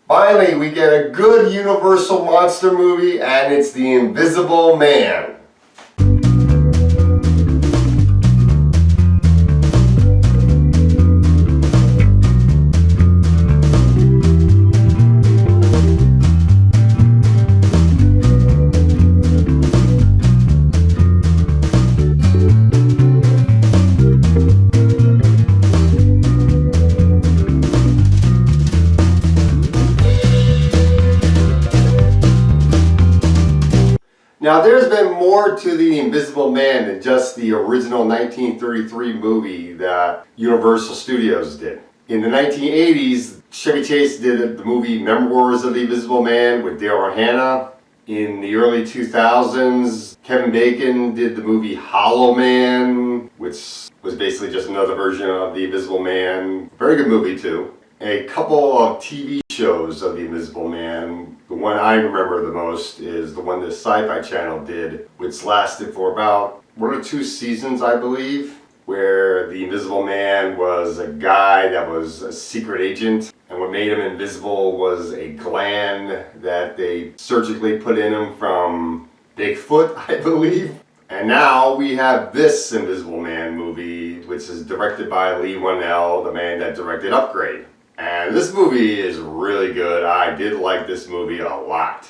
Finally, we get a good Universal monster movie, and it's The Invisible Man. Now, there's been more to The Invisible Man than just the original 1933 movie that Universal Studios did. In the 1980s, Chevy Chase did the movie Memoirs of the Invisible Man with Daryl Hannah. In the early 2000s, Kevin Bacon did the movie Hollow Man, which was basically just another version of The Invisible Man. Very good movie, too. A couple of TV shows of The Invisible Man. The one I remember the most is the one the Sci-Fi Channel did, which lasted for about 1 or 2 seasons, I believe, where the Invisible Man was a guy that was a secret agent, and what made him invisible was a gland that they surgically put in him from Bigfoot, I believe. And now we have this Invisible Man movie, which is directed by Lee Whannell, the man that directed Upgrade. And this movie is really good. I did like this movie a lot.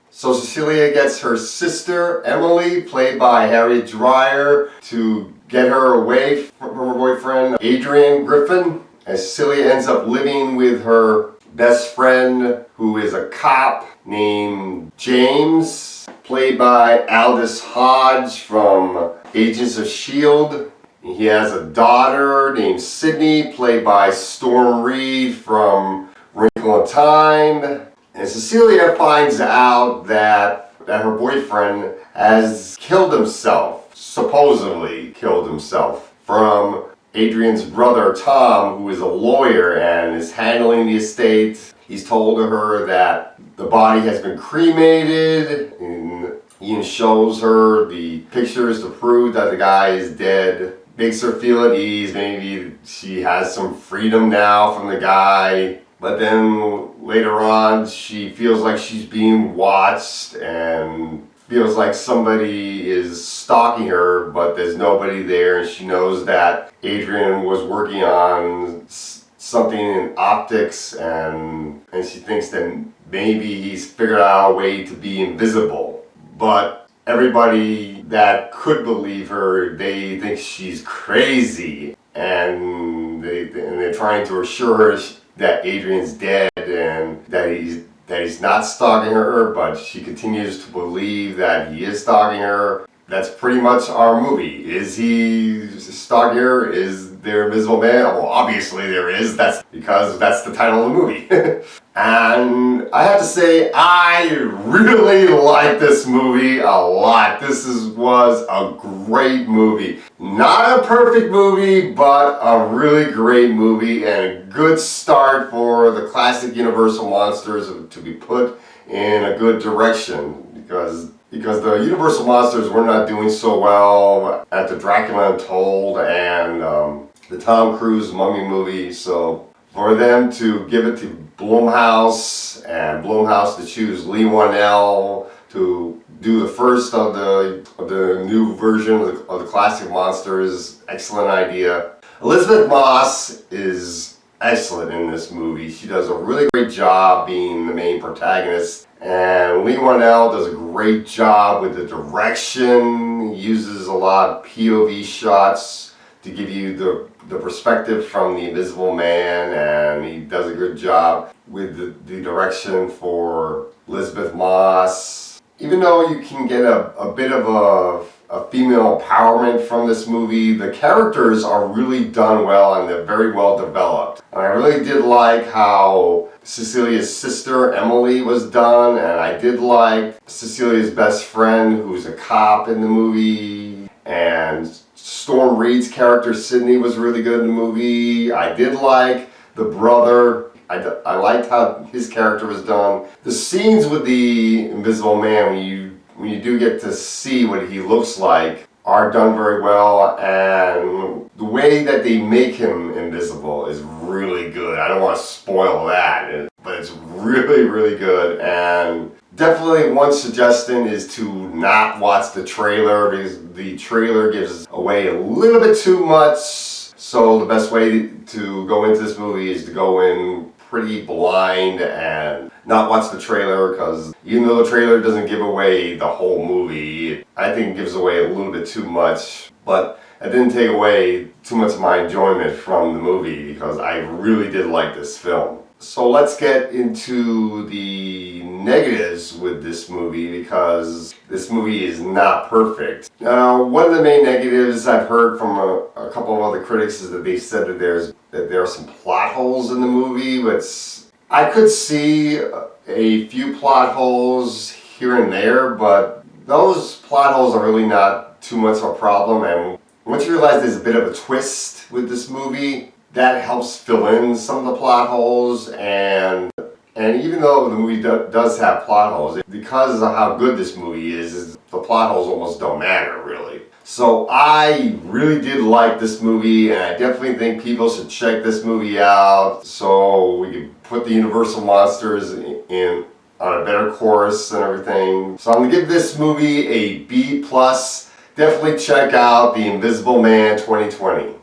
So Cecilia gets her sister, Emily, played by Harriet Dreyer, to get her away from her boyfriend, Adrian Griffin. And Cecilia ends up living with her best friend, who is a cop named James, played by Aldous Hodge from Agents of S.H.I.E.L.D. He has a daughter named Sydney, played by Storm Reed from Wrinkle in Time. And Cecilia finds out that her boyfriend has killed himself, supposedly killed himself, from Adrian's brother Tom, who is a lawyer and is handling the estate. He's told her that the body has been cremated, and Ian shows her the pictures to prove that the guy is dead. Makes her feel at ease. Maybe she has some freedom now from the guy. But then later on, she feels like she's being watched and feels like somebody is stalking her, but there's nobody there. And she knows that Adrian was working on something in optics, and she thinks that maybe he's figured out a way to be invisible. But everybody that could believe her, they think she's crazy, and they're trying to assure her that Adrian's dead and that he's not stalking her, but she continues to believe that he is stalking her. That's pretty much our movie. Is he stalking her? Is there Invisible Man? Well, obviously there is. That's because that's the title of the movie. And I have to say, I really like this movie a lot. This was a great movie. Not a perfect movie, but a really great movie and a good start for the classic Universal monsters to be put in a good direction, because the Universal monsters were not doing so well at the Dracula Untold and the Tom Cruise Mummy movie. So for them to give it to Blumhouse, and Blumhouse to choose Lee Whannell to do the first of the new version of the classic monsters, excellent idea. Elizabeth Moss is excellent in this movie. She does a really great job being the main protagonist, and Lee Whannell does a great job with the direction. He uses a lot of POV shots to give you the perspective from the Invisible Man, and he does a good job with the direction for Elizabeth Moss. Even though you can get a bit of a female empowerment from this movie, the characters are really done well and they're very well developed. And I really did like how Cecilia's sister Emily was done, and I did like Cecilia's best friend, who's a cop in the movie, and Storm Reed's character Sydney was really good in the movie. I did like the brother. I liked how his character was done. The scenes with the Invisible Man, when you do get to see what he looks like, are done very well, and the way that they make him invisible is really good. I don't want to spoil that, but it's really, really good. And definitely one suggestion is to not watch the trailer, because the trailer gives away a little bit too much. So the best way to go into this movie is to go in pretty blind and not watch the trailer, because even though the trailer doesn't give away the whole movie, I think it gives away a little bit too much. But it didn't take away too much of my enjoyment from the movie, because I really did like this film. So let's get into the negatives with this movie, because this movie is not perfect. Now, one of the main negatives I've heard from a couple of other critics is that they said that there are some plot holes in the movie, but I could see a few plot holes here and there, but those plot holes are really not too much of a problem. And once you realize there's a bit of a twist with this movie, that helps fill in some of the plot holes. And even though the movie does have plot holes, because of how good this movie is, the plot holes almost don't matter, really. So I really did like this movie, and I definitely think people should check this movie out so we can put the Universal monsters in on a better course and everything. So I'm going to give this movie a B+. Definitely check out The Invisible Man 2020.